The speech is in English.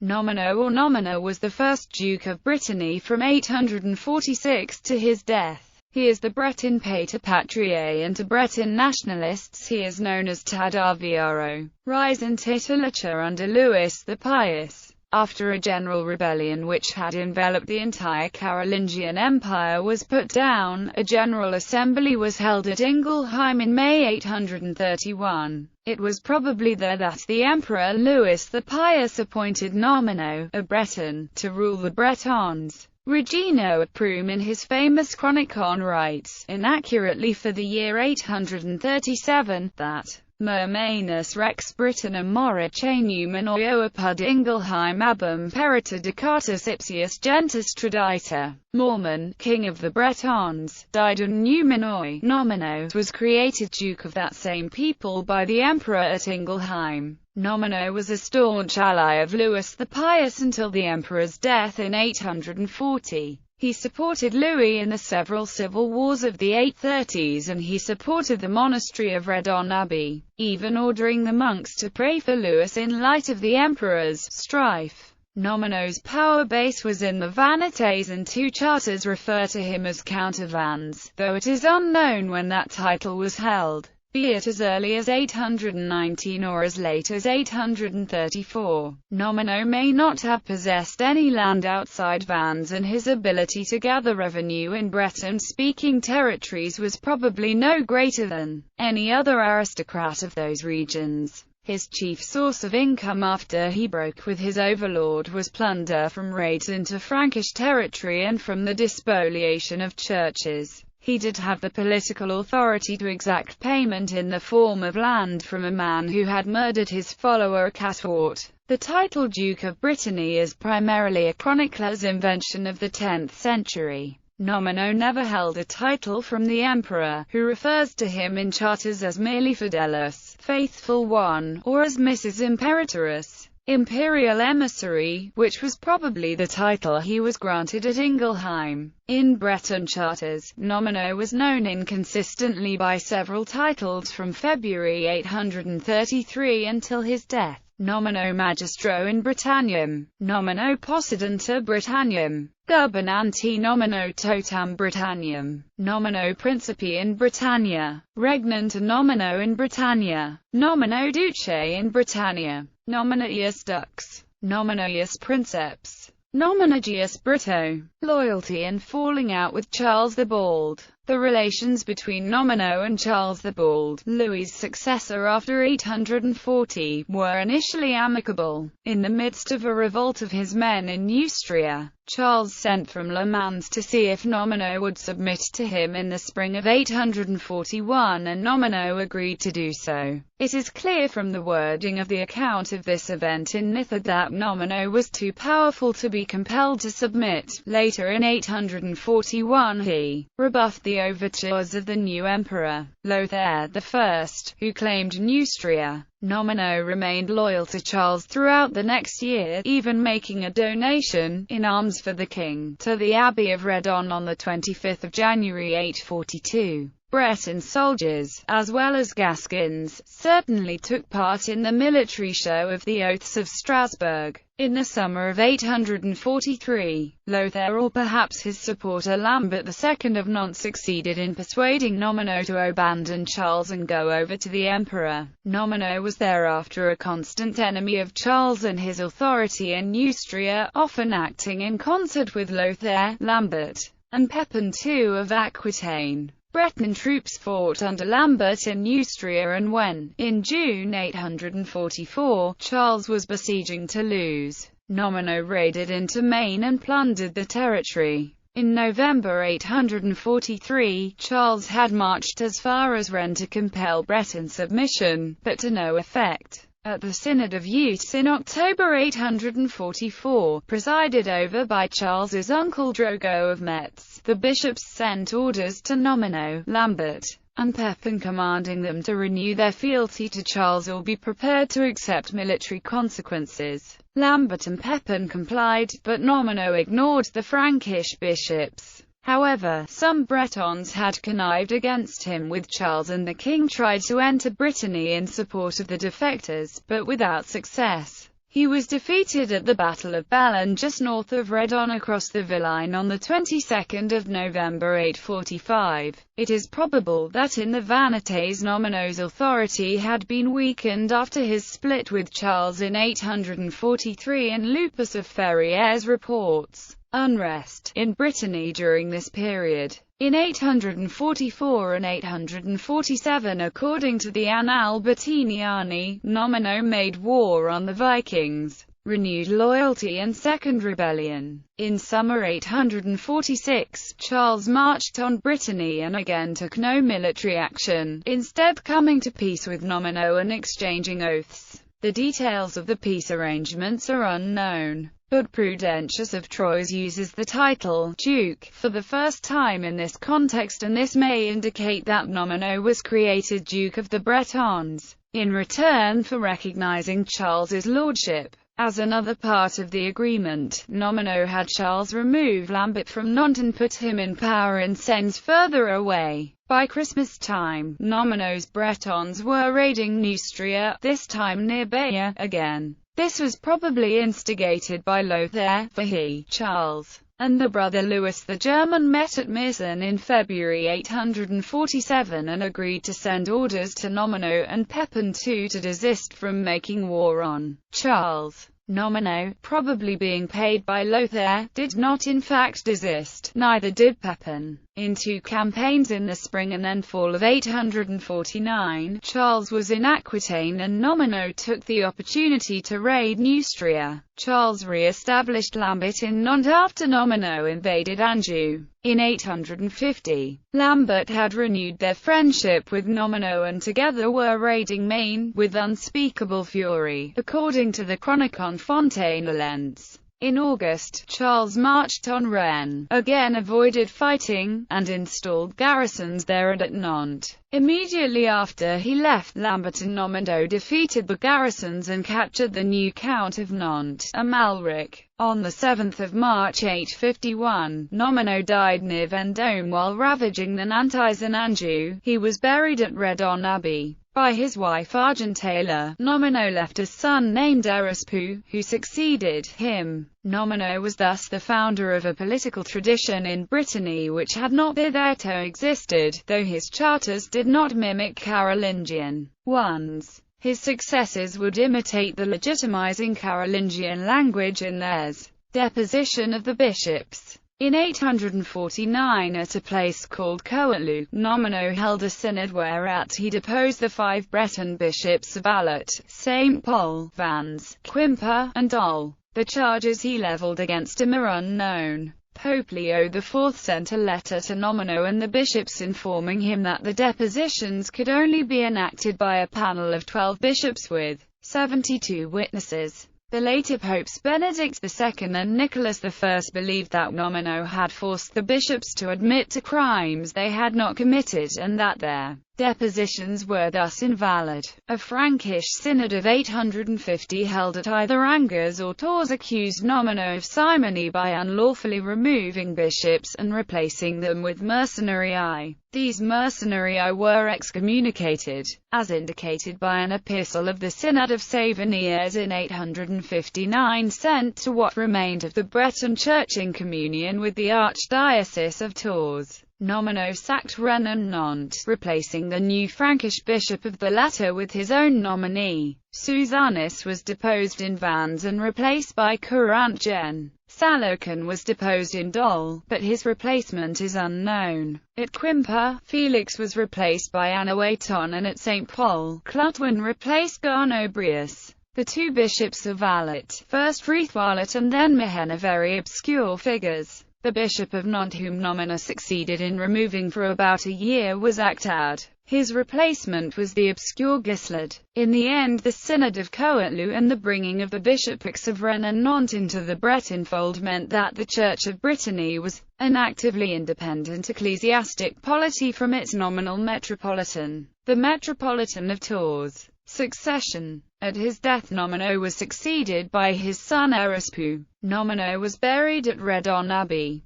Nominoe or Nomina was the first Duke of Brittany from 846 to his death. He is the Breton pater patriae, and to Breton nationalists he is known as Tadaviaro. Rise in titulature under Louis the Pious. After a general rebellion which had enveloped the entire Carolingian Empire was put down, a general assembly was held at Ingelheim in May 831. It was probably there that the Emperor Louis the Pious appointed Nominoe, a Breton, to rule the Bretons. Regino Prume in his famous Chronicon writes, inaccurately for the year 837, that Mermanus Rex Britannum Morice Numenoio apud Ingelheim abum perita Ducatus Ipsius Gentis Tradita. Mormon, king of the Bretons, died on Numenoe. Nominoe was created duke of that same people by the emperor at Ingelheim. Nominoe was a staunch ally of Louis the Pious until the emperor's death in 840. He supported Louis in the several civil wars of the 830s, and he supported the monastery of Redon Abbey, even ordering the monks to pray for Louis in light of the emperor's strife. Nominoe's power base was in the Vanites, and two charters refer to him as Count of Vannes, though it is unknown when that title was held, be it as early as 819 or as late as 834. Nominoe may not have possessed any land outside Vannes, and his ability to gather revenue in Breton-speaking territories was probably no greater than any other aristocrat of those regions. His chief source of income after he broke with his overlord was plunder from raids into Frankish territory and from the despoliation of churches. He did have the political authority to exact payment in the form of land from a man who had murdered his follower Catwort. The title Duke of Brittany is primarily a chronicler's invention of the 10th century. Nominoe never held a title from the emperor, who refers to him in charters as merely Fidelis, faithful one, or as Mrs. Imperatrix, imperial emissary, which was probably the title he was granted at Ingelheim. In Breton charters, Nominoe was known inconsistently by several titles from February 833 until his death. Nominoe Magistro in Britannium, Nominoe Possidenter Britannium, Gubernanti Nominoe Totam Britannium, Nominoe Principi in Britannia, Regnant Nominoe in Britannia, Nominoe Duce in Britannia, Nominoius Dux, Nominoius Princeps, Nominogius Brito. Loyalty and falling out with Charles the Bald. The relations between Nominoe and Charles the Bald, Louis's successor after 840, were initially amicable. In the midst of a revolt of his men in Neustria, Charles sent from Le Mans to see if Nominoe would submit to him in the spring of 841, and Nominoe agreed to do so. It is clear from the wording of the account of this event in Nithard that Nominoe was too powerful to be compelled to submit. Later in 841 he rebuffed the overtures of the new emperor, Lothair I, who claimed Neustria. Nominoe remained loyal to Charles throughout the next year, even making a donation, in arms for the king, to the Abbey of Redon on 25 January 842. Breton soldiers, as well as Gascons, certainly took part in the military show of the Oaths of Strasbourg. In the summer of 843, Lothair, or perhaps his supporter Lambert II of Nantes, succeeded in persuading Nominoe to abandon Charles and go over to the emperor. Nominoe was thereafter a constant enemy of Charles and his authority in Neustria, often acting in concert with Lothair, Lambert, and Pepin II of Aquitaine. Breton troops fought under Lambert in Neustria, and when, in June 844, Charles was besieging Toulouse, Nominoe raided into Maine and plundered the territory. In November 843, Charles had marched as far as Rennes to compel Breton submission, but to no effect. At the Synod of Utes in October 844, presided over by Charles's uncle Drogo of Metz, the bishops sent orders to Nominoe, Lambert, and Pepin commanding them to renew their fealty to Charles or be prepared to accept military consequences. Lambert and Pepin complied, but Nominoe ignored the Frankish bishops. However, some Bretons had connived against him with Charles, and the king tried to enter Brittany in support of the defectors, but without success. He was defeated at the Battle of Belen just north of Redon across the Vilaine on the 22nd of November 845. It is probable that in the Vanités Nominoe's authority had been weakened after his split with Charles in 843, and Lupus of Ferrières reports unrest in Brittany during this period. In 844 and 847, according to the Annales Bertiniani, Nominoe made war on the Vikings, renewed loyalty and second rebellion. In summer 846, Charles marched on Brittany and again took no military action, instead coming to peace with Nominoe and exchanging oaths. The details of the peace arrangements are unknown, but Prudentius of Troyes uses the title Duke for the first time in this context, and this may indicate that Nominoe was created Duke of the Bretons, in return for recognizing Charles's lordship. As another part of the agreement, Nominoe had Charles remove Lambert from Nantes and put him in power in Sens further away. By Christmas time, Nominoe's Bretons were raiding Neustria, this time near Bayeux, again. This was probably instigated by Lothair, for he, Charles, and the brother Louis the German met at Meissen in February 847 and agreed to send orders to Nominoe and Pepin II to desist from making war on Charles. Nominoe, probably being paid by Lothair, did not in fact desist, neither did Pepin. In two campaigns in the spring and then fall of 849, Charles was in Aquitaine and Nominoe took the opportunity to raid Neustria. Charles re-established Lambert in Nantes after Nominoe invaded Anjou. In 850, Lambert had renewed their friendship with Nominoe and together were raiding Maine, with unspeakable fury, according to the Chronicon Fontaine-Lens. In August, Charles marched on Rennes, again avoided fighting, and installed garrisons there and at Nantes. Immediately after he left, Lambert and Nominoe defeated the garrisons and captured the new Count of Nantes, Amalric. On the 7th of March 851, Nominoe died near Vendôme while ravaging the Nantais and Anjou. He was buried at Redon Abbey by his wife Argentala. Nominoe left a son named Erespu, who succeeded him. Nominoe was thus the founder of a political tradition in Brittany which had not hitherto existed, though his charters did not mimic Carolingian ones. His successors would imitate the legitimizing Carolingian language in theirs. Deposition of the bishops. In 849, at a place called Coatlu, Nominoe held a synod whereat he deposed the 5 Breton bishops of Alert, St. Pol, Vannes, Quimper, and Dol. The charges he levelled against him are unknown. Pope Leo IV sent a letter to Nominoe and the bishops informing him that the depositions could only be enacted by a panel of 12 bishops with 72 witnesses. The later popes Benedict II and Nicholas I believed that Nominoe had forced the bishops to admit to crimes they had not committed and that their depositions were thus invalid. A Frankish synod of 850 held at either Angers or Tours accused Nominoe of simony by unlawfully removing bishops and replacing them with mercenarii. These mercenarii were excommunicated, as indicated by an epistle of the Synod of Savoniers in 859 sent to what remained of the Breton Church in communion with the Archdiocese of Tours. Nominoe sacked Rennes and Nantes, replacing the new Frankish bishop of the latter with his own nominee. Susanus was deposed in Vannes and replaced by Courant Jeanne. Salocan was deposed in Dol, but his replacement is unknown. At Quimper, Felix was replaced by Anoueton, and at St. Pol, Cloutwin replaced Garnobrius. The two bishops of Alert, first Frithwalet and then Mehen, are very obscure figures. The bishop of Nantes, whom Nominoe succeeded in removing for about a year, was Actard. His replacement was the obscure Gislard. In the end, the Synod of Coatlu and the bringing of the bishoprics of Rennes and Nantes into the Breton fold meant that the Church of Brittany was an actively independent ecclesiastic polity from its nominal metropolitan, the Metropolitan of Tours. Succession. At his death, Nominoe was succeeded by his son Erespu. Nominoe was buried at Redon Abbey.